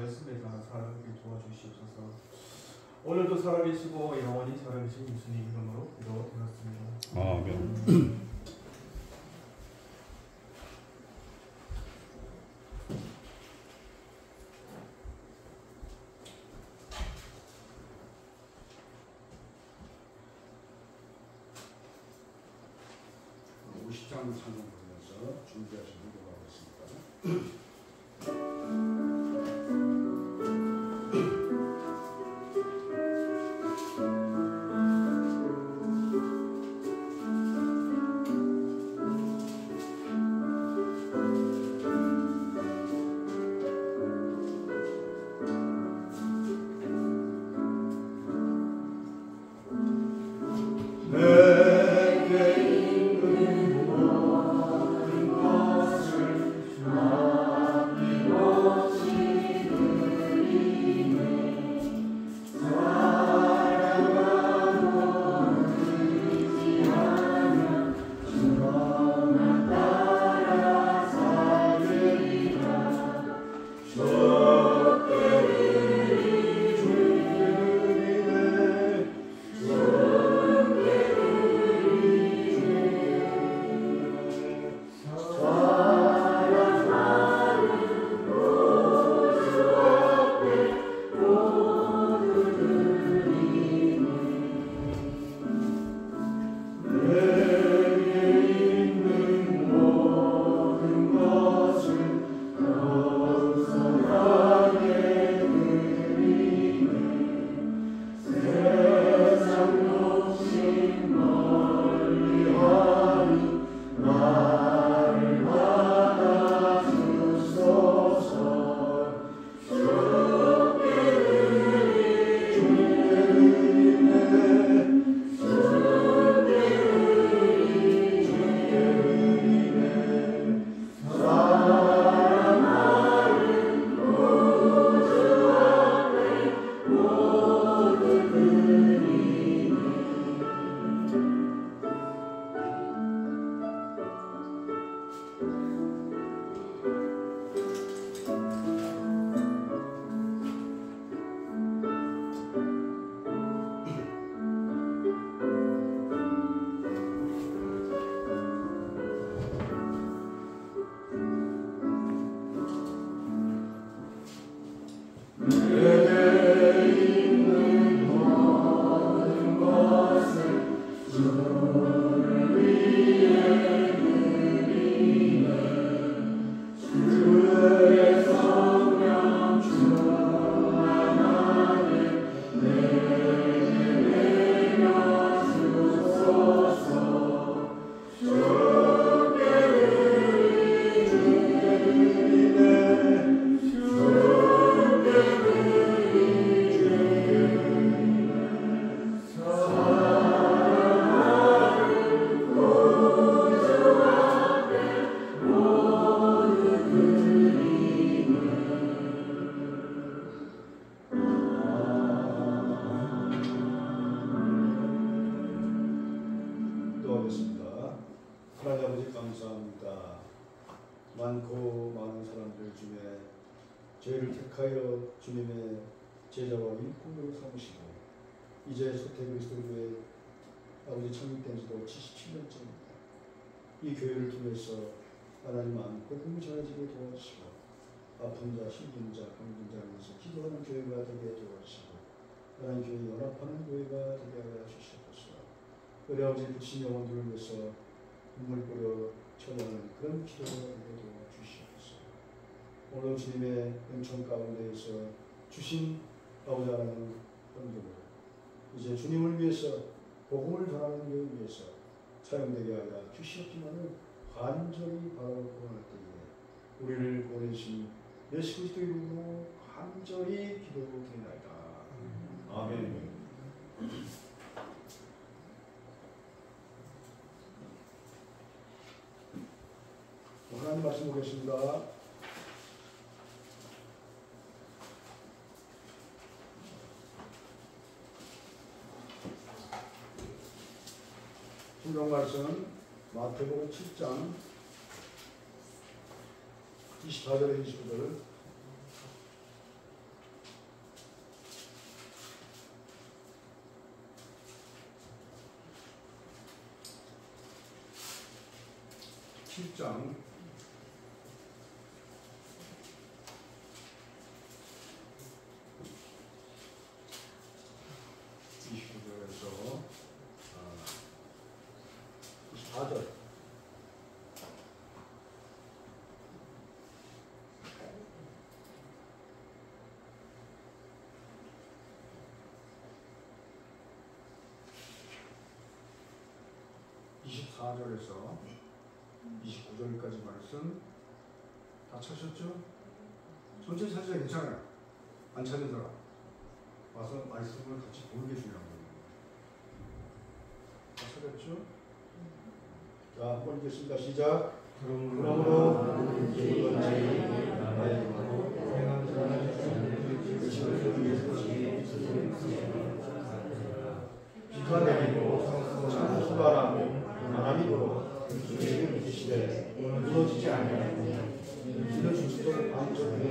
말씀에 따라 살아가게 도와주시옵소서. 오늘도 살아계시고 영원히 살아계신 예수님 이름으로 기도드렸습니다. 아멘. 찬양 부르면서 준비하시면 되겠습니다. 많고 많은 사람들 중에 저희를 택하여 주님의 제자와 일꾼으로 삼으시고 이제 소태그리스도교회 아버지 창립된 지도 77년째입니다. 이 교회를 통해서 하나님 안 복음이 전해지게 도와주시고 아픈 자, 힘든 자, 병든 자를 위해서 기도하는 교회가 되게 도와주시고 하나님 교회 연합하는 교회가 되게 하여 주시옵소서. 우리 아버지 부친 영혼들을 위해서 눈물 뿌려 전하는 그런 기도가 되게 도와주시옵소서. 오늘 주님의 은총 가운데에서 주신 아버지 하나님 헌금을 이제 주님을 위해서 복음을 전하는 데 위해서 사용되게 하여 주시옵지만은 간절히 바라보할 때에 우리를 보내신 예수 그리스도 이름으로 간절히 기도드리나이다. 아멘. 하나님 말씀 보겠습니다. 성경 말씀 마태복음 7장 24절에 29절 27장 29절에서 94절. (24절에서) 29절까지 말씀 다 찾으셨죠? 전체 찾으셔도 괜찮아요. 안 찾는 사람 와서 말씀을 같이 보는 게 중요한 거예요. 다 찾았죠? 자, 한번 읽겠습니다. 시작. 그러므로 누구든지 나의 이름으로 행하는 자는 그 지을 위해서 비가 내리고 찬수바람 바람이 불어 주님을 믿으시되 무너지지 아니하고 이는 주시도 방전에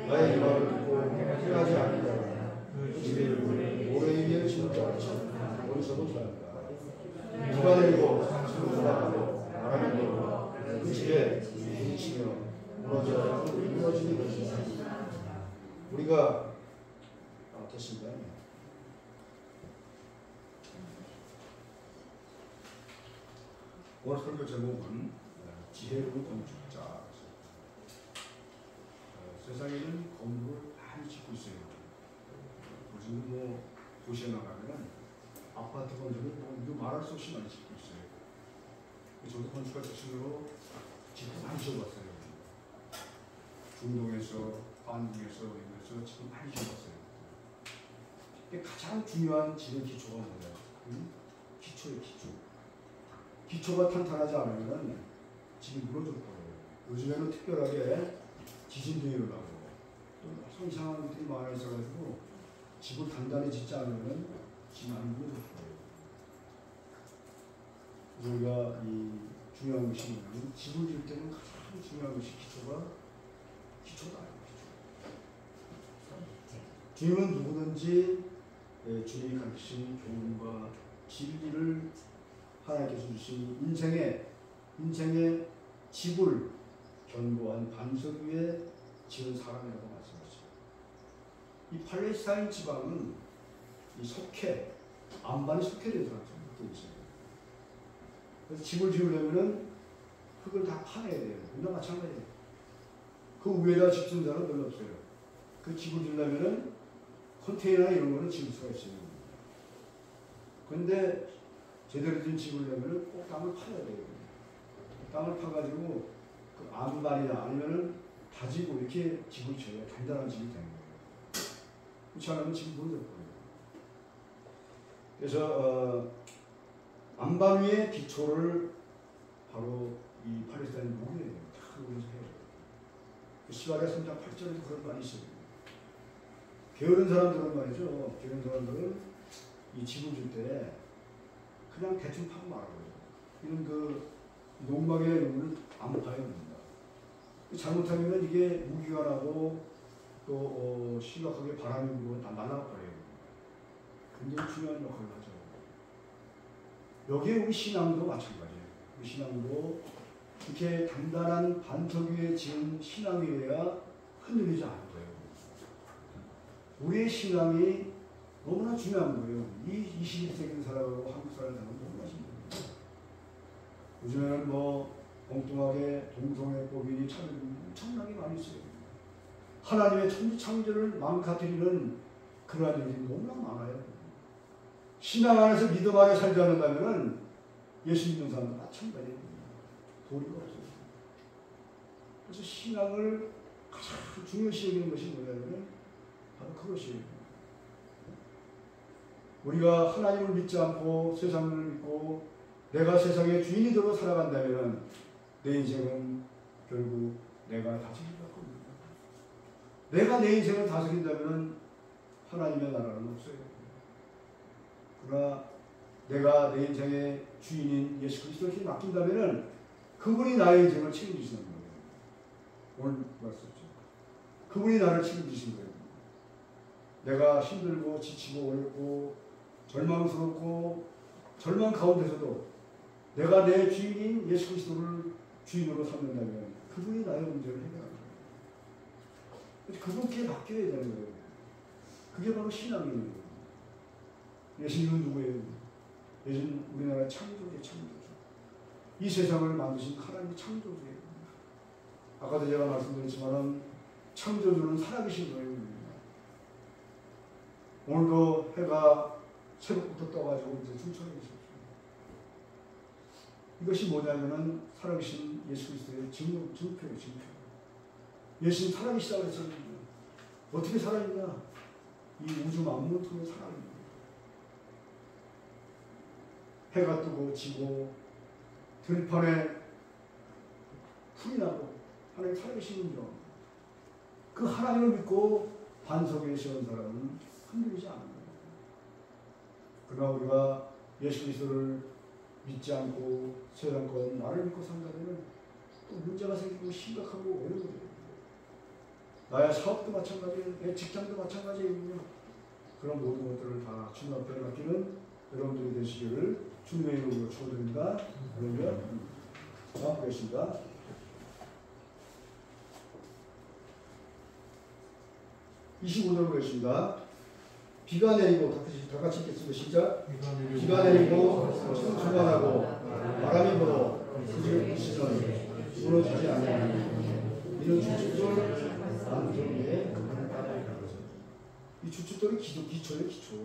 나의 이름을 듣고 행하지 않는 자는 그 집에 모래 위에 지은 자같이 어디서도 살다. 비가 내리고 찬수바람하고 바람이 불어 그 집에 부딪히며 무너지는 것입니다. 우리가 됐습니다. 오늘 설교 제목은 지혜로운 건축자. 세상에는 건물을 많이 짓고 있어요. 요즘 뭐 도시에 나가면 아파트 건물을 뭐 말할 수 없이 많이 짓고 있어요. 저도 건축가 출신으로 집도 많이 지어봤어요. 중동에서, 반동에서, 여기서 지금 많이 지어봤어요. 가장 중요한 집의 기초가 뭐예요? 기초예요, 기초. 기초가 탄탄하지 않으면 집이 무너질 거예요. 요즘에는 특별하게 지진도 일어나고 또 이상한 것들이 많아 있어가지고 집을 단단히 짓지 않으면 집이 안 무너질 거예요. 우리가 이 중요한 것이 뭐냐면 집을 질 때는 가장 중요한 것이 기초다. 주님은 누구든지 주님이 가르치신 교훈과 진리를 하나님께서 주신 인생의 집을 견고한 반석 위에 지은 사람이라고 말씀하시죠. 이 팔레스타인 지방은 이 안반이 석회되어 있어요. 그래서 집을 지으려면은 흙을 다 파내야 돼요. 우리나 마찬가지예요. 그 위에다 집 짓는 사람은 별로 없어요. 그 집을 지으려면은 컨테이너나 이런 거는 지을 수가 있어요. 그런데 제대로 된 집을 내면은 꼭 땅을 파야 돼요. 땅을 파가지고 그 안반이나 아니면은 다지고 이렇게 집을 지어야 단단한 집이 되는 거예요. 그렇지 않으면 집이 무너질 거예요. 그래서 안반 위의 기초를 바로 이 팔레스타인 목이에요. 다 여기서 해요. 시가랴 3장 8절에도 그런 말이 있어요. 게으른 사람들은 말이죠. 게으른 사람들은 이 집을 줄 때 그냥 대충 파고 말아요. 이런 그 농막의 용을 안 파야 됩니다. 잘못하면 이게 무기가 나고 또 심각하게 바람이 불고 다 날아버려요. 굉장히 중요한 역할을 하죠. 여기에 우리 신앙도 마찬가지예요. 우리 신앙도 이렇게 단단한 반석 위에 지은 신앙이어야 흔들리지 않은 거예요. 우리의 신앙이 너무나 중요한 거예요. 이 21세기 살아가고 한국 살아가는 사람은 너무나 중요해요. 요즘에는 뭐 엉뚱하게 동성애 법인이 참 엄청나게 많이 있어요. 하나님의 천지창조를 망가뜨리는 그러한 일이 너무나 많아요. 신앙 안에서 믿음 안에 살지 않는다면 예수 믿는 사람도 마찬가지예요. 도리가 없어요. 그래서 신앙을 가장 중요시 여기는 것이 뭐냐면 바로 그것이에요. 우리가 하나님을 믿지 않고 세상을 믿고 내가 세상의 주인이 되어 살아간다면 내 인생은 결국 내가 다스릴 겁니다. 내가 내 인생을 다스린다면 하나님의 나라는 없어요. 그러나 내가 내 인생의 주인인 예수 그리스도에게 맡긴다면 그분이 나의 인생을 책임지시는 거예요. 오늘 말씀이죠. 그분이 나를 책임지신 거예요. 내가 힘들고 지치고 어렵고 절망스럽고 절망 가운데서도 내가 내 주인인 예수 그리스도를 주인으로 삼는다면 그분이 나의 문제를 해결합니다. 그분께 바뀌어야 되는 거예요. 그게 바로 신앙이에요. 예수님은 누구예요? 예수님 우리나라의 창조주의 창조주. 이 세상을 만드신 하나님의 창조주예요. 아까도 제가 말씀드렸지만 창조주는 살아계신 거예요. 오늘도 해가 새벽부터 떠가지고 이제 춤춰고 있습니다. 이것이 뭐냐면은 살아계신 예수 그리스도의 증표예요, 증표. 예수님 살아계시다고 했잖아요. 어떻게 살아있냐? 이 우주 만물을 통해 살아있는 거예요. 해가 뜨고 지고 들판에 풀이 나고 하나님 살아계시는 점. 그 하나님을 믿고 반석에 세운 사람은 흔들리지 않는 거예요. 그러나 우리가 예수 그리스도를 믿지 않고 세상권 나를 믿고 산다면 또 문제가 생기고 심각하고 어려운 거예요. 나의 사업도 마찬가지예요. 내 직장도 마찬가지예요. 그런 모든 것들을 다 주님 앞에 맡기는 여러분들이 되시기를 주님의 이름으로 축원드립니다. 그러면 보겠습니다. 25절 보겠습니다. 비가 내리고 다 같이 읽겠습니다. 시작. 비가 내리고 충만하고 바람이 불어 그 집을 부시더니 무너지지 않으니 이는 주춧돌 반석 위에 이 주춧돌이 기초예요. 기초.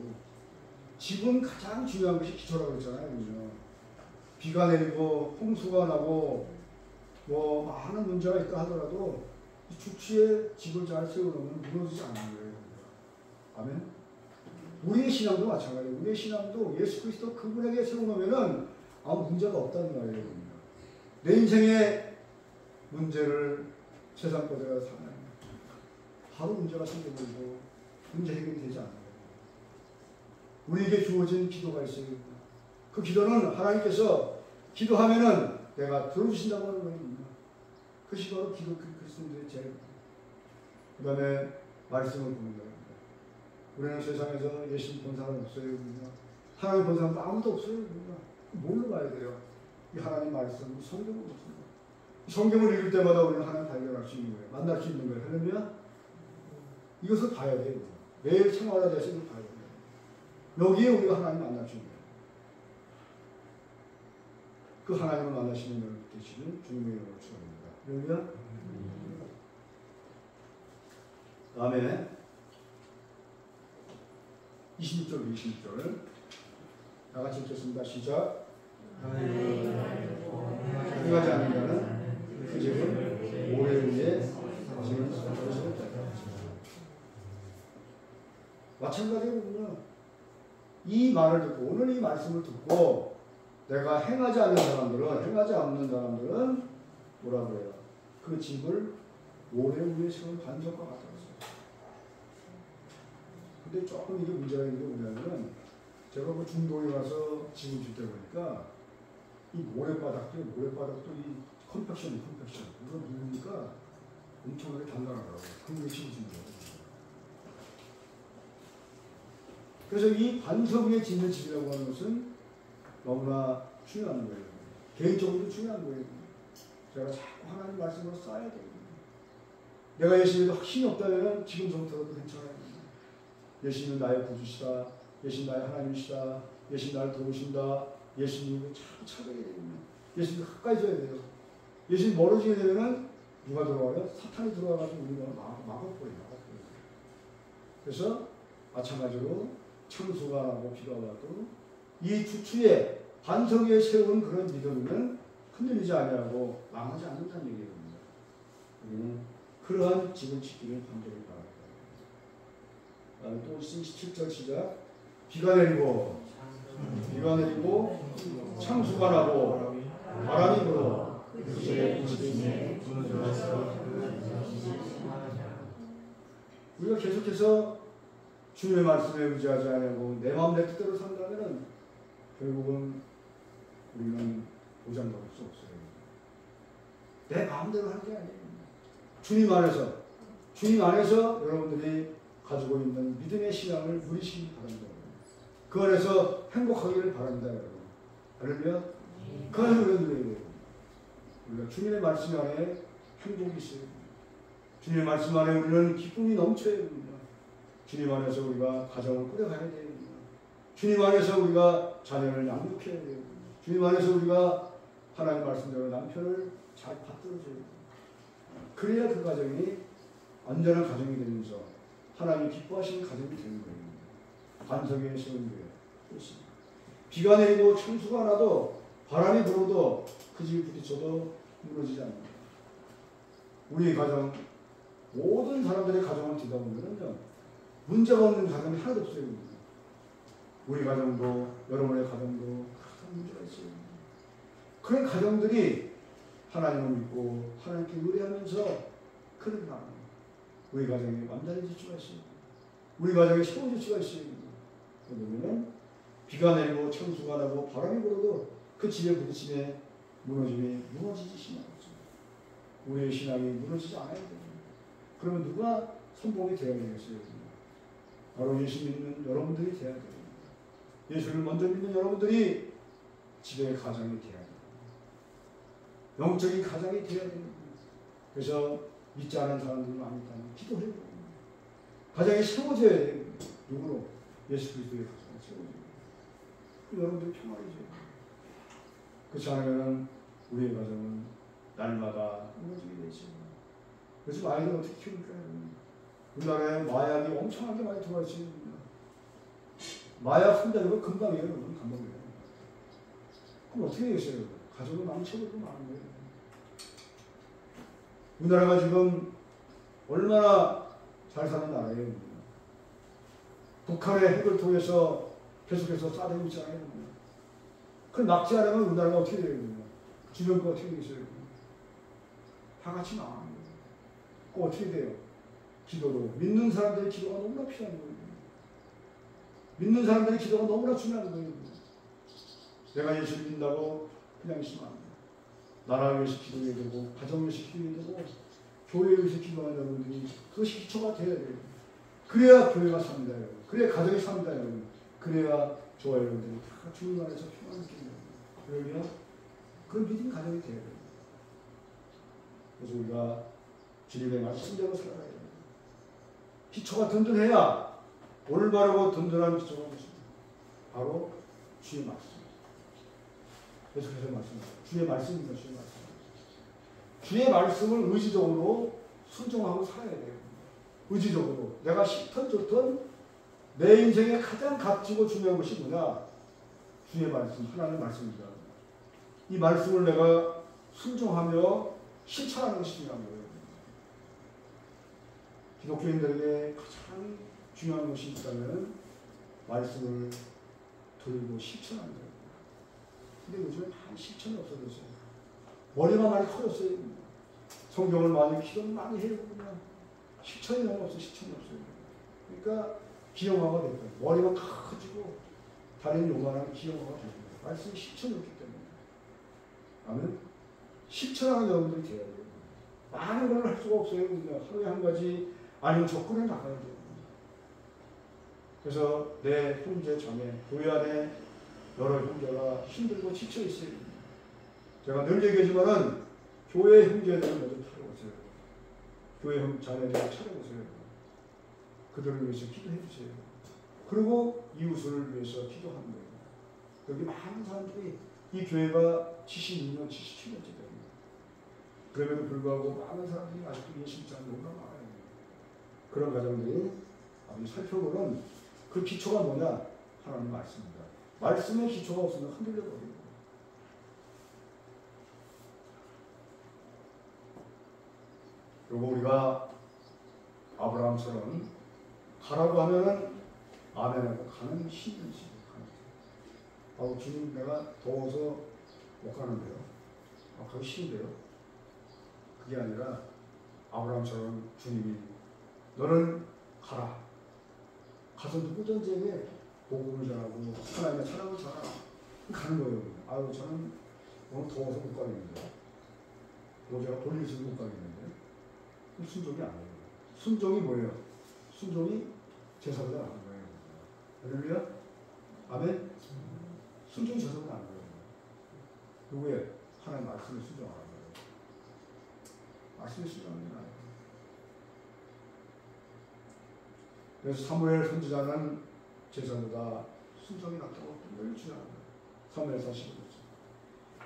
집은 가장 중요한 것이 기초라고 했잖아요. 그죠? 비가 내리고 홍수가 나고 뭐 많은 문제가 있다 하더라도 이 주추에 집을 잘 세워놓으면 무너지지 않는 거예요. 아멘. 우리의 신앙도 마찬가지예요. 우리의 신앙도 예수 그리스도 그분에게 세워놓으면은 아무 문제가 없다는 말이에요. 내 인생의 문제를 세상 거대가 살아요. 바로 문제가 생겨버리고 문제 해결이 되지 않아요. 우리에게 주어진 기도가 있어요. 그 기도는 하나님께서 기도하면은 내가 들어주신다고 하는 거예요. 그것이 바로 기도 그리스도인들의 죄. 그 다음에 말씀을 보는 거예요. 우리는 세상에서 예수님 본 사람 없어요. 하나님 본 사람 아무도 없어요. 뭘로 봐야 돼요? 이 하나님 말씀, 성경을 보습니다. 성경을 읽을 때마다 우리는 하나님 발견할 수 있는 거예요. 만날 수 있는 거예요. 그러면 이것을 봐야 돼요. 매일 생활에 대해서 이걸 봐야 돼요. 여기에 우리가 하나님 만날 수 있는 거예요. 그 하나님을 만나시는 여러분 되시는 주님의 이름으로 축원합니다. 그러면 다음에 26절 다 같이 읽겠습니다. 시작. 행하지 않는 자는 그 집을 모래 위에 지은 것을 마찬가지로군요. 이 말을 듣고 오늘 이 말씀을 듣고 내가 행하지 않는 사람들은 뭐라고 해요? 그 집을 모래 위에 세운 반석과 같았어요. 근데 조금 이게 문제가 있는 게 뭐냐면 제가 그 중동에 가서 집을 짓다 보니까 이 모래바닥도 이 컴팩션 이거 누르니까 엄청나게 단단하더라고요. 그게 집을 짓는 거예요. 그래서 이 반석 위에 짓는 집이라고 하는 것은 너무나 중요한 거예요. 개인적으로 중요한 거예요. 제가 자꾸 하나님 말씀으로 쌓아야 돼요. 내가 예수님에도 확신이 없다면 지금부터라도 괜찮아요. 예수님은 나의 구주시다. 예수님 나의 하나님이시다. 예수님 나를 도우신다. 예수님을 자꾸 찾아야 됩니다. 예수님 가까이 져야 돼요. 예수님 멀어지게 되면 누가 들어와요? 사탄이 들어와가지고 우리가 막아버려요. 그래서 마찬가지로 청수가 나고 비가 와도 이 주추에 반석 위에 세운 그런 믿음은 흔들리지 아니하고 망하지 않는다는 얘기입니다. 우리는 그러한 집을 짓기를 간절히 바랍니다. 또 17절 시작. 비가 내리고 창수가 나고 바람이 불어 그 집에 부딪히니 우리가 계속해서 주님의 말씀에 의지하지 않고 내 마음 내 뜻대로 산다면 결국은 우리는 보장받을 수 없어요. 내 마음대로 하는 게 아니에요. 주님 안에서 여러분들이 가지고 있는 믿음의 신앙을 누리시기 바랍니다. 그 안에서 행복하기를 바랍니다. 여러분. 그러면 그 안에서 우리가 누려야 돼요. 우리가 주님의 말씀 안에 행복이 있어요. 주님의 말씀 안에 우리는 기쁨이 넘쳐야 됩니다. 주님 안에서 우리가 가정을 꾸려가야 됩니다. 주님 안에서 우리가 자녀를 양육해야 돼요. 주님 안에서 우리가 하나님의 말씀대로 남편을 잘 받들어줘야 돼요. 그래야 그 가정이 안전한 가정이 되면서 하나님이 기뻐하시는 가정이 되는 거예요. 반석에 세운 교회. 비가 내리고 창수가 나도 바람이 불어도 그 집이 부딪혀도 무너지지 않는다. 우리의 가정, 모든 사람들의 가정을 뒤져보면요, 문제가 없는 가정이 하나도 없어요. 우리 가정도, 여러분의 가정도 큰 문제가 있어요. 그런 가정들이 하나님을 믿고 하나님께 의뢰하면서 그런 가 우리 가정에 완전히 지치가 있어요. 우리 가정에 세운 지치가 있어요. 그러면 비가 내리고 창수가 나고 바람이 불어도 그 집에 부딪힘에 무너짐이 무너지지 않았죠. 우리의 신앙이 무너지지 않아야 돼요. 그러면 누가 선봉이 되어야 되겠어요? 바로 예수 믿는 여러분들이 되어야 돼요. 예수를 먼저 믿는 여러분들이 집의 가정이 되어야 돼요. 영적인 가정이 되어야 돼요. 그래서 믿지 않은 사람들이 많이 있다면 기도해요. 가정이 세워져야 돼요. 누구로? 예수 그리스도의 가정이 세워져요. 여러분들이 평안해져요. 그렇지 않으면 우리의 가정은 날마다 무너지게 되죠. 요즘 아이들 어떻게 키웁니까? 우리나라에 마약이 엄청나게 많이 들어와 있어요. 마약 혼자로 금방이에요. 금방이에요. 그럼 어떻게 되겠어요? 가족을 망쳐버리고 마는 거예요. 우리나라가 지금 얼마나 잘 사는 나라예요. 북한의 핵을 통해서 계속해서 쏴대고 있잖아요. 그걸 막지 않으면 우리나라가 어떻게 돼요? 주변과 어떻게 되겠어요? 다 같이 망하는 거예요. 그 어떻게 돼요? 기도로. 믿는 사람들의 기도가 너무나 필요한 거예요. 믿는 사람들의 기도가 너무나 중요한 거예요. 내가 예수를 믿는다고 그냥 있으면 안 돼요. 나라를 위해서 기도해야 되고, 가정을 위해서 기도해야 되고, 교회를 위해서 기도하는 여러분들이 그것이 기초가 되어야 돼요. 그래야 교회가 삽니다, 여러분. 그래야 가정이 삽니다, 여러분. 그래야 저와 여러분들이 다 주님 안에서 평안을 느낍니다. 그러면 그런 믿음 가정이 돼야 돼요. 그래서 우리가 주님의 말씀대로 살아가야 돼요. 기초가 든든해야 올바르고 든든한 기초가 있습니다. 바로 주의 말씀. 계속해서 말씀입니다. 주의 말씀입니다. 주의 말씀. 주의 말씀을 의지적으로 순종하고 살아야 돼요. 의지적으로. 내가 싫든 좋든 내 인생에 가장 값지고 중요한 것이 뭐냐? 주의 말씀, 하나님의 말씀입니다. 이 말씀을 내가 순종하며 실천하는 것이 중요한 거예요. 기독교인들에게 가장 중요한 것이 있다면 말씀을 들고 실천하는 거예요. 근데 요즘에 다 실천이 없어졌어요. 머리가 많이 커졌어요. 성경을 많이 기도를 많이 해요. 그냥 실천이 너무 없어요. 실천이 없어요. 그러니까 기형화가 됐어요. 머리가 커지고 다리는 요만한 기형화가 됐어요. 말씀이 실천이 없기 때문에. 아멘. 실천하는 여러분들이 돼야 돼요. 많은 걸 할 수가 없어요. 그냥 하루에 한 가지 아니면 접근해 나가야 돼요. 그래서 내 형제 자매 교회 안에 여러 형제가 힘들고 지쳐 있어요. 제가 늘 얘기하지만은 교회 형제들을 먼저 찾아보세요. 교회 자매들을 찾아보세요. 그들을 위해서 기도해 주세요. 그리고 이웃을 위해서 기도하는 거예요. 여기 많은 사람들이 이 교회가 76년, 77년째 됩니다. 그럼에도 불구하고 많은 사람들이 아직도 예수 믿지 않는 경우가 많아요. 그런 가정들이 아버지 살펴보면 그 기초가 뭐냐? 하나님 말씀입니다. 말씀의 기초가 없으면 흔들려 버려요. 그리고 우리가 아브라함처럼 가라고 하면은 아멘하고 가는 힘든 시. 주님 내가 더워서 못 가는데요. 가기 싫은데요. 그게 아니라 아브라함처럼 주님이 너는 가라. 가서 누구든지에게 복음을 전하고 하나님의 사랑을 전하라. 가는 거예요. 아유 저는 너무 더워서 못 가겠는데. 제가 돌리지도 못 가겠는데. 순종이 아니에요. 순종이 뭐예요? 순종이 제사보다 나은 거예요. 할렐루야? 아멘? 순종이 제사보다 나은 거예요. 누구의? 하나님 말씀을 순종하는 거예요. 말씀을 순종하는 게 아니에요. 그래서 사무엘 선지자는 제사보다 순종이 낫다고 늘 주장합니다. 사무엘 45절.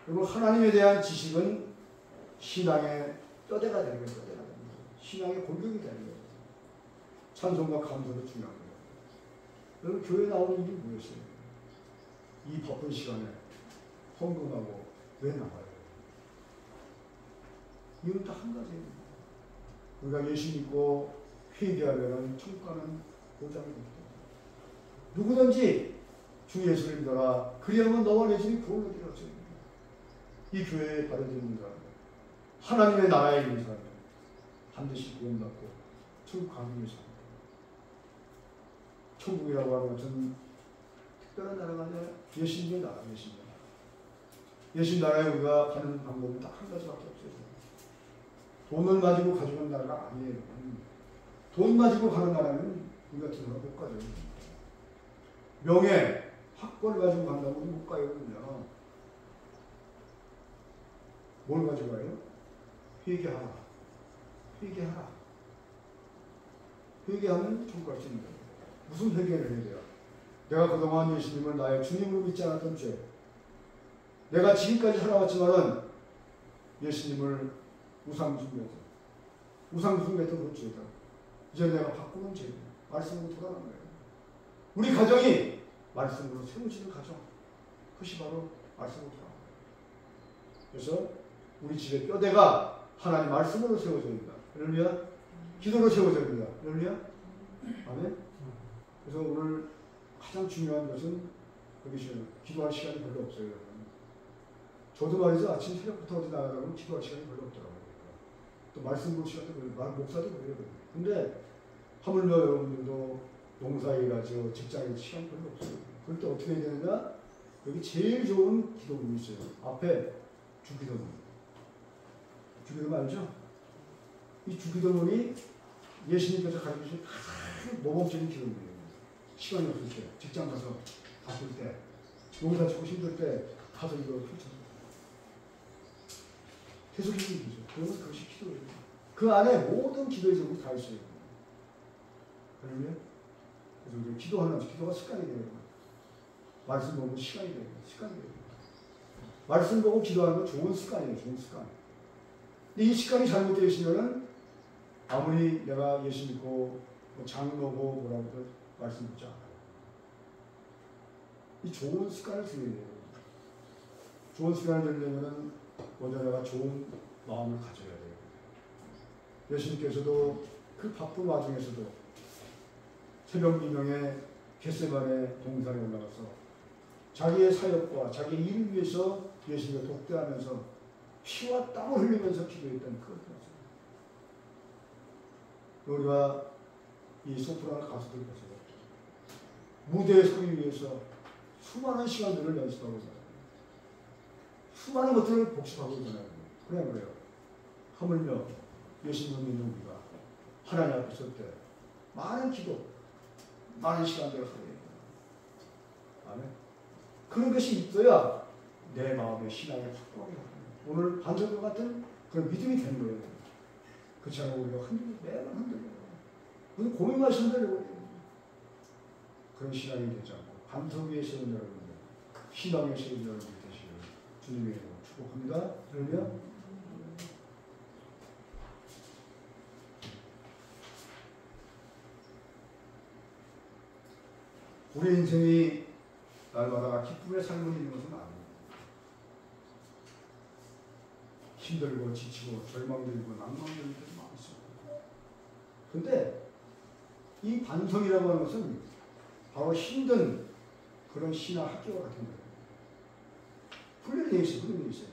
그리고 하나님에 대한 지식은 신앙의 뼈대가 되는 거예요. 뼈대가 되는 거예요. 신앙의 골격이 되는 거예요. 찬송과 감사도 중요한 거예요. 여러분 교회 나오는 일이 뭐였어요? 이 바쁜 시간에 헌금하고 왜 나와요? 이유는 딱 한 가지입니다. 우리가 예수 믿고 회개하면 천국 가는 보장이 됩니다. 누구든지 주 예수를 믿어라. 그리하면 너와 내 집이 구원을 얻으리라. 이 교회에 받아들이는 사람, 하나님의 나라에 있는 사람 반드시 구원받고 천국 가기 위해서 합니다. 천국이라고 하는 것은 특별한 나라가 아니라 예수님의 나라, 예수님의 나라. 예수님 나라에 우리가 가는 방법은 딱 한 가지밖에 없어요. 돈을 가지고 가져가는 나라가 아니에요. 돈 가지고 가는 나라는 우리 같은 나라 못 가죠. 명예, 학벌 가지고 간다고 못 가요. 뭘 가지고 가요? 회개하라. 회개하라. 회개하면 천국 갈 수 있는 거예요. 무슨 회개를 해야 돼요? 내가 그동안 예수님을 나의 주님으로 믿지 않았던 죄, 내가 지금까지 살아왔지만은 예수님을 우상 숭배했던 그 죄다. 이제 내가 바꾸는 죄, 말씀으로 돌아가는 거예요. 우리 가정이 말씀으로 세워지는 가정, 그것이 바로 말씀으로 돌아가는 거예요. 그래서 우리 집의 뼈대가 하나님 말씀으로 세워져야 됩니다. 할렐루야. 기도로 세워져야 됩니다. 할렐루야. 아멘. 그래서 오늘 가장 중요한 것은 여기 기도할 시간이 별로 없어요. 저도 말이죠. 아침 새벽부터 어디 나가면 기도할 시간이 별로 없더라고요. 또 말씀 볼 시간도 별로, 목사도 그래요. 근데 하물며 여러분들도 농사일하죠. 직장에 시간 별로 없어요. 그럴 때 어떻게 해야 되느냐? 여기 제일 좋은 기도문이 있어요. 앞에 주기도문. 주기도문 알죠? 이 주기도문이 예수님께서 가르치신 가장 모범적인 기도문이에요. 시간이 없을 때, 직장 가서 바쁠 때, 농사 짓고 힘들 때 가서 이거 펼쳐서 계속 기도죠. 그러면 그것이 기도예요. 그 안에 모든 기도의 제목이 다 있어요. 그러면 그래서 우리 기도하는 기도가 습관이 돼요. 말씀 보고 시간이 돼요. 습관이 돼요. 말씀 보고 기도하는 건 좋은 습관이에요. 좋은 습관. 근데 이 습관이 잘못되어 있으면은 아무리 내가 예수 믿고 뭐 장로고 뭐라고 해도 말씀 듣지 않아요. 이 좋은 습관을 들여야 돼요. 좋은 습관을 들려면은 먼저 내가 좋은 마음을 가져야 돼요. 예수님께서도 그 바쁜 와중에서도 새벽 미명에 겟세마네 동산에 올라가서 자기의 사역과 자기의 일을 위해서 예수님을 독대하면서 피와 땀을 흘리면서 기도했던 그것이었어요. 우리가 이 소프라노 가수들 보세요. 무대에 서기 위해서 수많은 시간들을 연습하고 있어요. 수많은 것들을 복습하고 있잖아요. 그래요. 하물며 예수님을 믿는 우리가 하나님 앞에 설 때 많은 기도, 많은 시간들을 하게 됩니다. 아멘. 그런 것이 있어야 내 마음의 신앙이 확고하게 합니다. 오늘 반전과 같은 그런 믿음이 되는 거예요. 그렇지 않고 우리가 매번 흔들려요. 무슨 고민만 흔들려요. 그런 신앙이 되지 않고 반석 위에 세운 여러분들, 신앙에 세운 여러분들 되시길 주님의 이름으로 축복합니다. 그러면 우리 인생이 날마다 기쁨의 삶을 있는 것은 아닙니다. 힘들고 지치고 절망들고 낭만들도 많이 있어요. 근데 이 반성이라고 하는 것은 바로 힘든 그런 신앙 학교와 같은 거예요. 훈련이 있어요. 훈련이 있어요.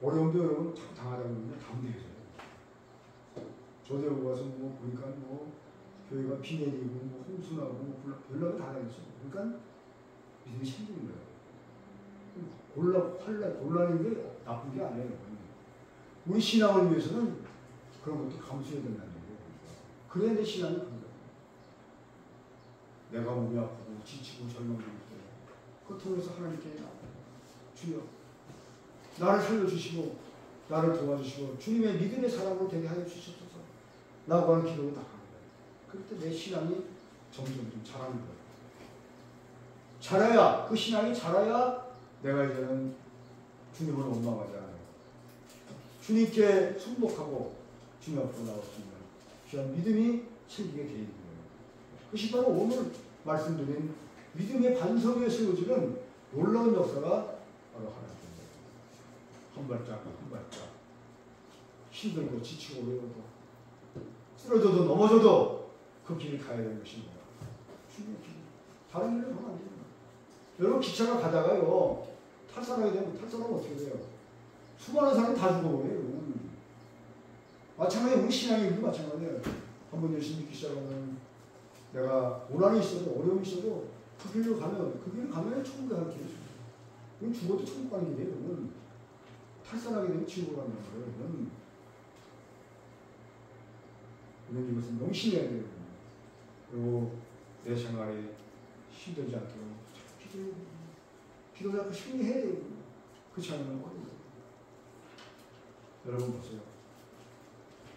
어려운데 여러분 자꾸 당하다 보면 담대해져요. 저도 가서 뭐 보니까 뭐 교회가 비 내리고 뭐 홍수나고 뭐 별나고 다 다녔어요. 그러니까 믿음이 생기는 거예요. 곤란한 게 나쁜 게 아니에요. 우리 신앙을 위해서는 그런 것도 감수해야 된다는 거예요. 그래야 내 신앙이 간다. 내가 몸이 아프고 지치고 절망될 때 그 통해서 하나님께 나와요. 주여 나를 살려주시고 나를 도와주시고 주님의 믿음의 사람으로 되게 하여 주시옵소서 라고 하는 기도를 다 합니다. 그때 내 신앙이 점점 좀 자라는 거예요. 자라야 그 신앙이 자라야 내가 이제는 주님을 원망하지 않아요. 주님께 순복하고 주님 앞으로 나올 수 있는 귀한 믿음이 생기게 되어 있는 거예요. 그것이 바로 오늘 말씀드린 믿음의 반석 위에 세워지는 놀라운 역사가 바로 하나님입니다. 한 발짝 한 발짝 힘들고 지치고 어려워도 쓰러져도 넘어져도 그 길을 가야 되는 것입니다. 주님의 길. 다른 길을 가면 안 됩니다. 여러분 기차가 가다가요 탈선하게 되면 탈선하면 어떻게 돼요? 수많은 사람이 다 죽어버려요. 마찬가지 우리 신앙이 마찬가지예요. 한번 열심히 믿기 시작하면 내가 고난이 있어도 어려움이 있어도 그 길로 가면 천국에 가는 길이 있습니다. 그건 죽어도 천국 가는 길이에요. 그건 탈선하게 되면 지옥으로 가는 거예요. 그건 이것은 명심해야 돼요. 그리고 내 생활에 힘들지 않도록 기도 자꾸 승리해야 돼요. 그렇지 않으면 어려워요. 여러분 보세요.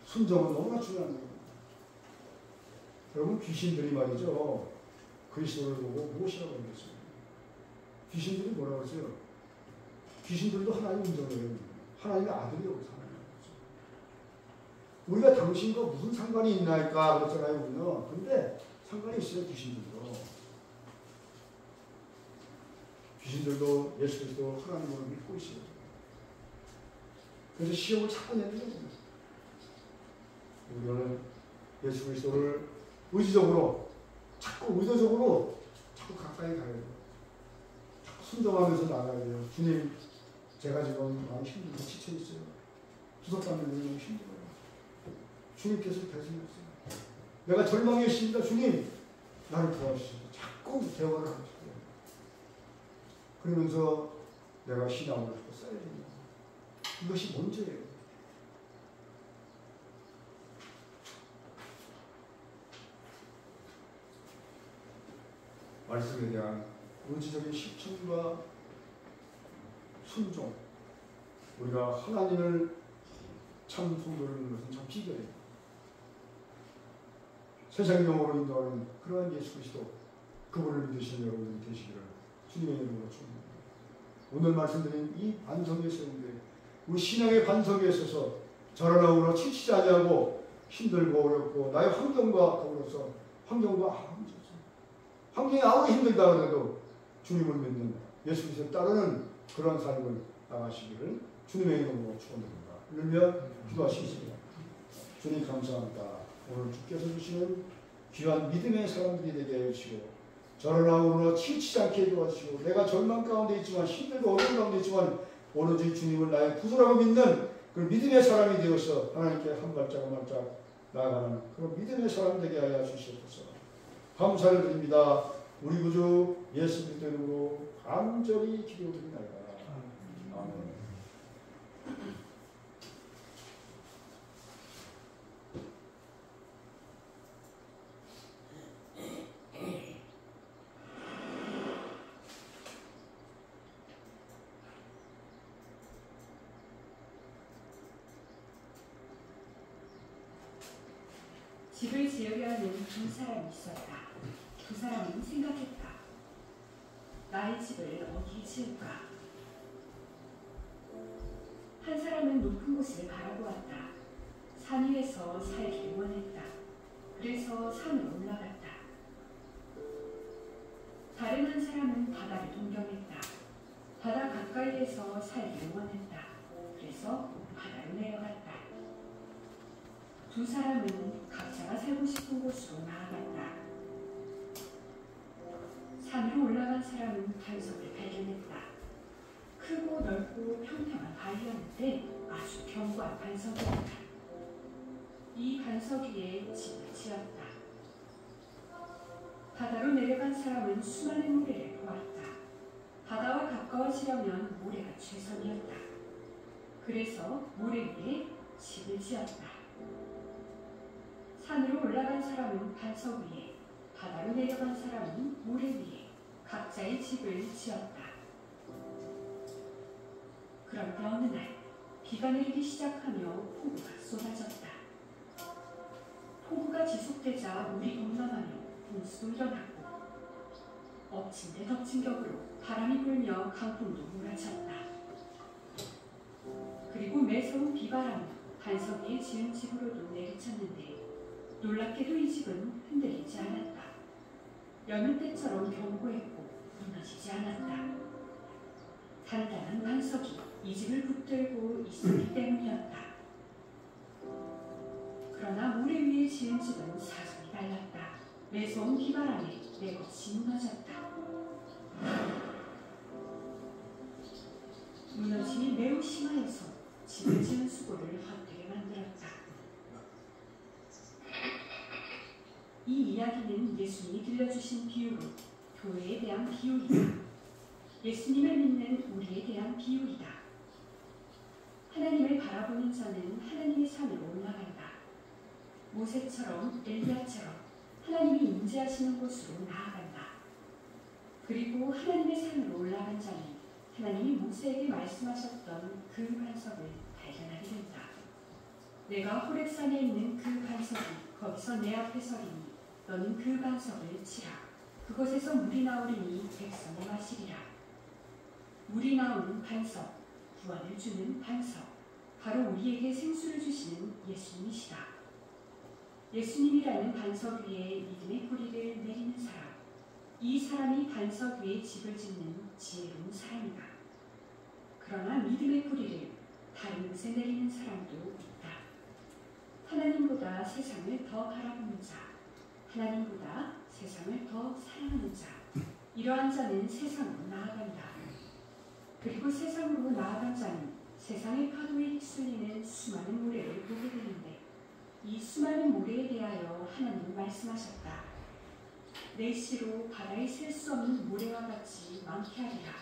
순종은 너무나 중요한 거예요. 여러분 귀신들이 말이죠. 그리스도를 보고 무엇이라고 그랬어요? 귀신들이 뭐라고 했어요? 귀신들도 하나님 음성이에요. 하나님의 아들이라고 하나님. 우리가 당신과 무슨 상관이 있나이까 그랬잖아요. 우리는. 근데 상관이 있어요. 귀신들도. 귀신들도 예수 그리스도 하나님을 믿고 있어요. 그래서 시험을 자꾸 내는 거예요. 우리는 예수 그리스도를 의지적으로 자꾸 의도적으로 자꾸 가까이 가야 돼요. 자꾸 순종하면서 나가야 돼요. 주님, 제가 지금 많이 힘들고 지쳐 있어요. 구속받는 게 너무 힘들어요. 주님께서 대신했어요. 내가 절망에 있습니다. 주님, 나를 도와주시고 자꾸 대화를 하고 싶어요. 그러면서 내가 신앙을 자꾸 쌓여야 됩니다. 이것이 먼저예요. 말씀에 대한 의지적인 실천과 순종, 우리가 하나님을 참 성도를 것은 참 비결이에요. 세상 영으로 인도하는 그러한 예수 그리스도, 그분을 믿으시는 여러분들이 되시기를 주님의 이름으로 축원합니다. 오늘 말씀드린 이 반석에 세운데 우리 신앙의 반석에 있어서 자라나오나 치치지 아니하고 힘들고 어렵고 나의 환경과 더불어서 환경이 아무리 힘들다 그래도 주님을 믿는 예수 그리스도를 따르는 그러한 삶을 나가시기를 주님의 이름으로 축원드립니다. 그러면 기도하시겠습니다. 주님 감사합니다. 오늘 주께서 주시는 귀한 믿음의 사람들이 되게 해주시고 저를 나오나 치치지 않게 도와주시고 내가 절망 가운데 있지만 힘들고 어려운 가운데 있지만 오로지 주님을 나의 구주라고 믿는 그 믿음의 사람이 되어서 하나님께 한 발짝 한 발짝 나아가는 그런 믿음의 사람 되게 하여 주시옵소서. 감사를 드립니다. 우리 구주 예수 그리스도 이름으로 간절히 기도드립니다. 아멘. 집을 지으려 하는 두 사람이 있었다. 두 사람은 생각했다. 나의 집을 어디에 지을까? 한 사람은 높은 곳을 바라보았다. 산 위에서 살기를 원했다. 그래서 산으로 올라갔다. 다른 한 사람은 바다를 동경했다. 바다 가까이에서 살기를 원했다. 그래서 바다로 내려갔다. 두 사람은 각자가 살고 싶은 곳으로 나아갔다. 산으로 올라간 사람은 반석을 발견했다. 크고 넓고 평평한 바위였는데 아주 견고한 반석이었다. 이 반석 위에 집을 지었다. 바다로 내려간 사람은 수많은 모래를 보았다. 바다와 가까워지려면 모래가 최선이었다. 그래서 모래 위에 집을 지었다. 산으로 올라간 사람은 반석 위에, 바다로 내려간 사람은 모래 위에 각자의 집을 지었다. 그런데 어느 날 비가 내리기 시작하며 폭우가 쏟아졌다. 폭우가 지속되자 물이 범람하며 분수도 일어났고 엎친 데 덮친 격으로 바람이 불며 강풍도 몰아쳤다. 그리고 매서운 비바람은 반석 위에 지은 집으로도 내리쳤는데 놀랍게도 이 집은 흔들리지 않았다. 여느 때처럼 견고했고 무너지지 않았다. 단단한 반석이 이 집을 붙들고 있었기 때문이었다. 그러나 모래 위에 지은 집은 사정이 달랐다. 매서운 비바람에 내 것이 무너졌다. 무너짐이 매우 심하여서 집을 지은 수고를 헛되게 만들었다. 이 이야기는 예수님이 들려주신 비유로 교회에 대한 비유이다. 예수님을 믿는 우리에 대한 비유이다. 하나님을 바라보는 자는 하나님의 산으로 올라간다. 모세처럼 엘리야처럼 하나님이 임재하시는 곳으로 나아간다. 그리고 하나님의 산으로 올라간 자는 하나님이 모세에게 말씀하셨던 그 반석을 발견하게 된다. 내가 호렙산에 있는 그 반석이 거기서 내 앞에 서리니 너는 그 반석을 치라. 그곳에서 물이 나오리니 백성이 마시리라. 물이 나오는 반석, 구원을 주는 반석, 바로 우리에게 생수를 주시는 예수님이시다. 예수님이라는 반석 위에 믿음의 뿌리를 내리는 사람, 이 사람이 반석 위에 집을 짓는 지혜로운 사람이다. 그러나 믿음의 뿌리를 다른 곳에 내리는 사람도 있다. 하나님보다 세상을 더 바라보는 자, 하나님보다 세상을 더 사랑하는 자, 이러한 자는 세상으로 나아간다. 그리고 세상으로 나아간 자는 세상의 파도에 휩쓸리는 수많은 모래를 보게 되는데 이 수많은 모래에 대하여 하나님은 말씀하셨다. 내 씨로 바다에 셀 수 없는 모래와 같이 많게 하리라.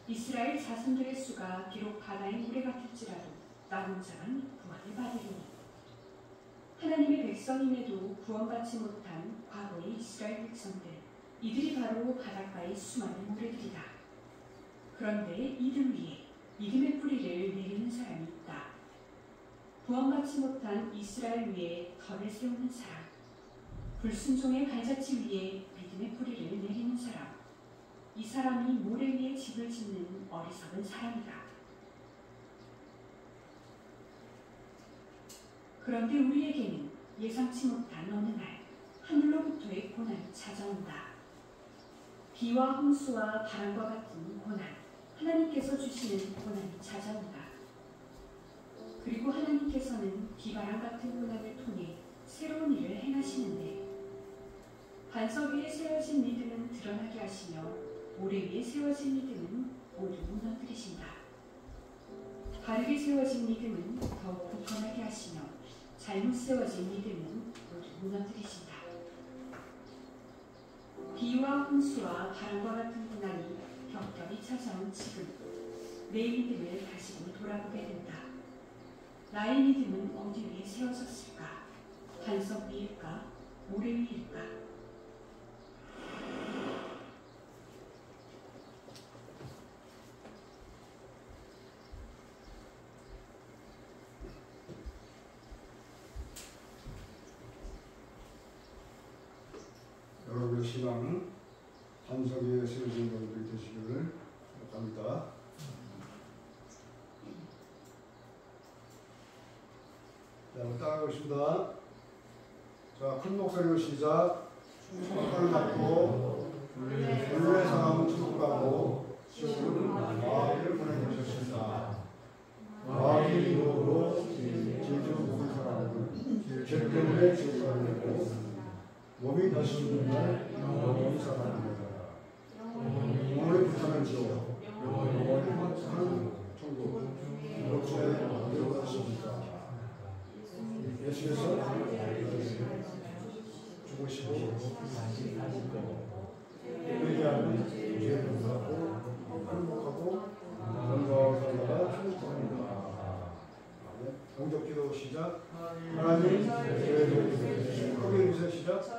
이스라엘 자손들의 수가 비록 바다의 모래 같을지라도 남은 자만 구원을 받으리니. 하나님의 백성임에도 구원받지 못한 과거의 이스라엘 백성들, 이들이 바로 바닷가의 수많은 모래들이다. 그런데 이들 위에 믿음의 뿌리를 내리는 사람이 있다. 구원받지 못한 이스라엘 위에 터를 세우는 사람, 불순종의 발자취 위에 믿음의 뿌리를 내리는 사람, 이 사람이 모래 위에 집을 짓는 어리석은 사람이다. 그런데 우리에게는 예상치 못한 어느 날 하늘로부터의 고난이 찾아온다. 비와 홍수와 바람과 같은 고난, 하나님께서 주시는 고난이 찾아온다. 그리고 하나님께서는 비바람 같은 고난을 통해 새로운 일을 행하시는데 반석 위에 세워진 믿음은 드러나게 하시며 모래 위에 세워진 믿음은 모두 무너뜨리신다. 바르게 세워진 믿음은 더욱 굳건하게 하시며 잘못 세워진 믿음은 모두 무너뜨리신다. 비와 홍수와 바람과 같은 고난이 겹겹이 찾아온 지금 내 믿음을 다시금 돌아보게 된다. 나의 믿음은 어디 위에 세워졌을까? 반석 위일까? 모래 위일까? 여러분의 신앙은 반석 위에 세워진 분들이 되시기를 바랍니다. 자, 따라오겠습니다. 자, 큰 목소리로 시작. 축복을 받고 불의의 사람은 축복하고 시험은 마귀를 보내주셨습니다. 마귀의 유혹으로 제주 모든 사람은 죄 때문에 제주하고 몸이 다시 죽는 날 영원히 살아납니다. 영원히 불타는 지옥, 영원히 사는 천국, 이렇게 되어가십니다. 예수께서 죽으시고 회개하는 죄를 용서하고 행복하고 건강하고 살다가 천국 갑니다. 동적기도 시작. 하나님 크게 해주세요. 시작. 제가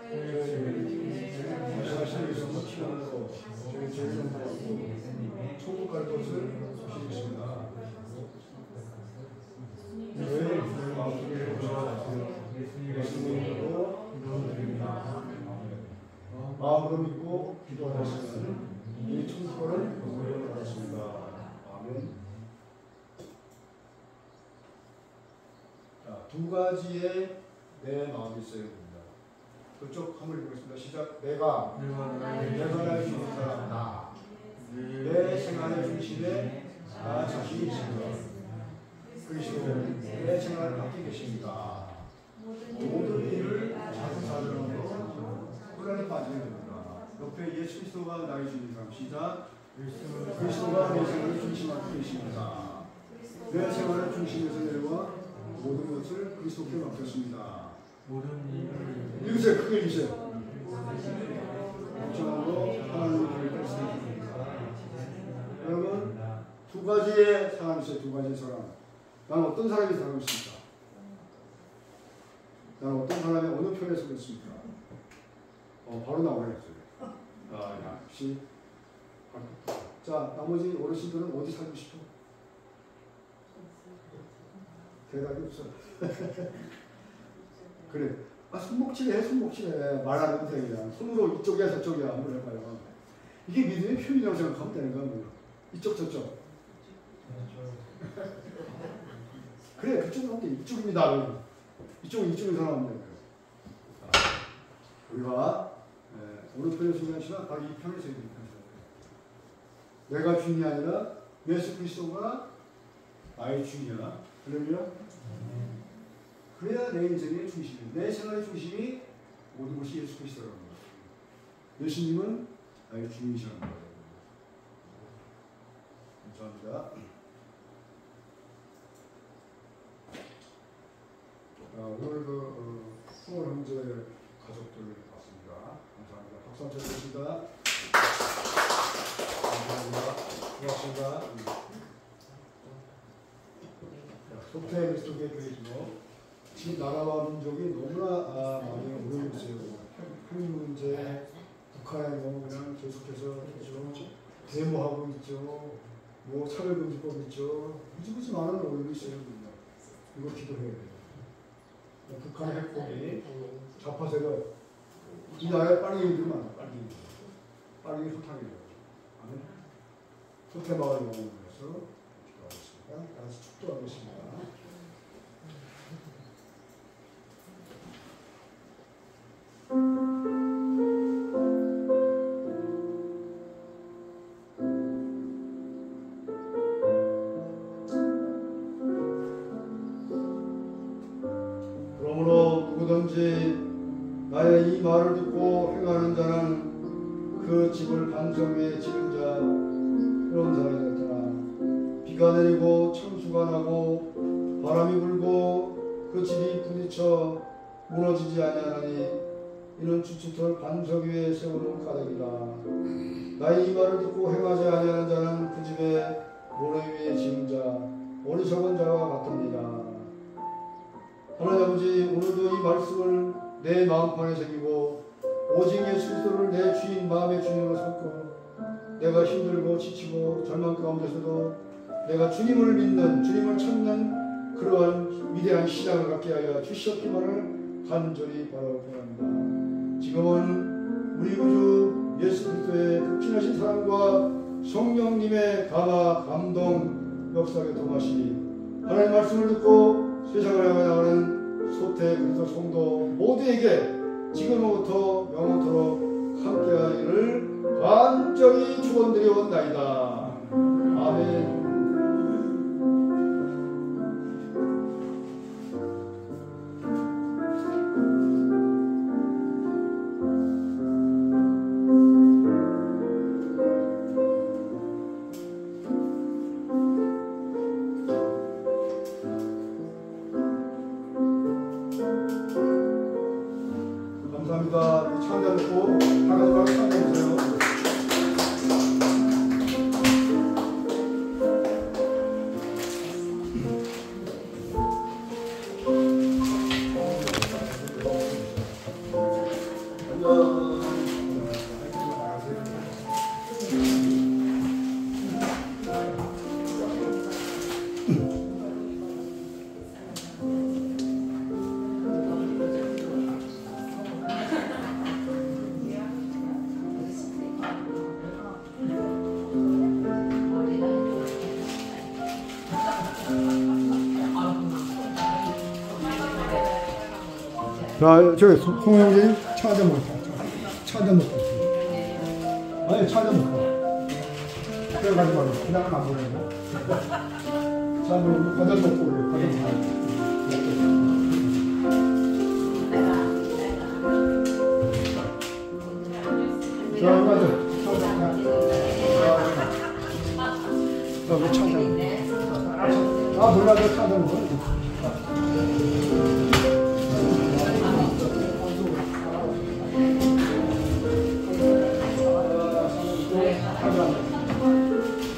신에서 치고 저희 죄는 천국 갈 것을 주시겠습니다. 저희 마음속에 예수님으로 기도드립니다. 마음으로 믿고 기도하시면 이 천국을 받았습니다. 아멘. 자, 두 가지의 내 마음이 있어야 됩니다. 그쪽 한번 읽겠습니다. 시작. 내가 나의 주인 사람이다. 내 생활의 중심에 나 자신이 있습니다. 그리스도 내 생활을 갖게 계십니다. 모든 일을 작은 사정으로 혼란에 빠지게 됩니다. 옆에 예수 그리스도가 나의 주인 사람. 시작. 그리스도가 내 생활을 중심하고 계십니다. 내 생활을 중심에서 내려와 모든 것을 그리스도께 맡겼습니다. 모든 일을 읽으세요. 크게 읽으세요. 걱정으로 하나님을 뺐습니다. 여러분, 두 가지의 사람이 있어요. 두 가지의 사람. 나는 어떤 사람이 살고 있습니까? 나는 어떤 사람이 어느 편에 서고 있습니까? 바로 나오겠어요. 역시. 자, 나머지 어르신들은 어디 살고 싶어? 대답이 없어. 그래. 손목질해, 손목질해. 말 안 해도 돼, 그냥. 손으로 이쪽이야, 저쪽이야. 한번 해봐요. 이게 믿음의 표현이라고 생각하면 되는 거야, 뭐. 이쪽, 저쪽. 그래, 그쪽은 어때? 이쪽입니다. 이쪽은 사람하면 되는 거예요. 우리가 어느 편에 서는지나 바로 이 편에 서야 됩니다. 내가 주인이 아니라 예수 그리스도가 나의 주인이야. 그러면 그래야 내 인생의 중심이, 내 생활의 중심이 모든 것이 예수 그리스도라는 거예요. 예수님은 나의 주인이시라는 거예요. 감사합니다. 오늘 수월 형제 가족들 봤습니다. 감사합니다. 박수 한번 쳐주십니다. 감사합니다. 고맙습니다. 소태 그리스도의 교회죠. 지금 나라와 민족이 너무나 많이 어려움이 있어요. 핵 문제, 북한에 너무 그냥 계속해서 데모하고 있죠. 뭐 차별금지법 있죠. 무지무지 많은 어려움이 있어요. 이거 기도해야 돼요. 북한의 핵폭이 좌파세가 이 나라에 빨리 일들만 빨리 소탕이 돼요. 소태마을 영웅을 위해서 기도하겠습니다. 다시 축도하겠습니다. 누구든지 나의 이 말을 듣고 행하는 자는 그 집을 반석 위에 지은 자 그런 사람이 되었더라. 비가 내리고 천수가 나고 바람이 불고 그 집이 부딪혀 무너지지 아니하나니 이는 주춧돌 반석 위에 세우는 까닭이다. 나의 이 말을 듣고 행하지 아니하는 자는 그 집에 모래 위에 지은 자 어리석은 자와 같습니다. 하나님 아버지, 오늘도 이 말씀을 내 마음판에 새기고 오직 예수 그리스도를 내 주인, 마음의 주인으로 삼고 내가 힘들고 지치고 절망 가운데서도 내가 주님을 믿는, 주님을 찾는 그러한 위대한 신앙을 갖게 하여 주시옵기만을 간절히 바라고 합니다. 지금은 우리 구주 예수 그리스도의 극진하신 사랑과 성령님의 감화, 감동, 역사의 도마시 하나님의 말씀을 듣고 세상을 향해 나가는 소태 그리스도 성도 모두에게 지금부터 영원토록 함께하기를 간절히 축원드리옵나이다. 아멘. 감사합니다. 찬양 듣고 다 같이 박수 한번 주세요. 자, 저기 홍영진 차 한잔 먹자. 차 한잔 먹자. 아니, 차 한잔 먹자. 그래 가지 말고 그냥 안 보내고. 자, 뭐 과자 먹고 그래. 과자 먹고. 자, 맞아. 차 한잔. 아, 몰라, 차 한잔 먹어.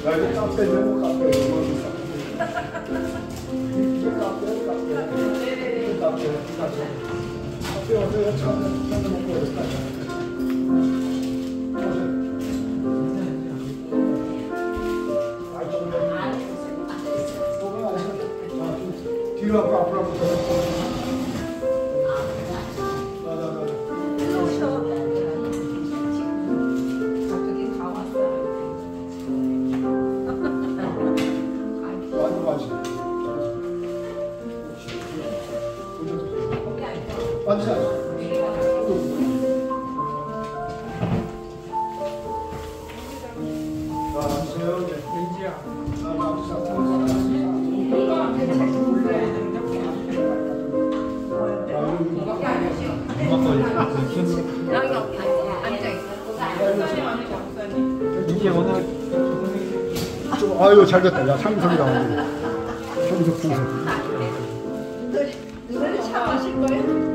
야, 이거 카페 너무 카페 카페 와서 차 한잔 먹고 그랬다. 뒤로 하고 앞으로 하고 이게 오늘 아유 잘 됐다. 야 창석이 나오네. 창석. 너는 차 마실 거야?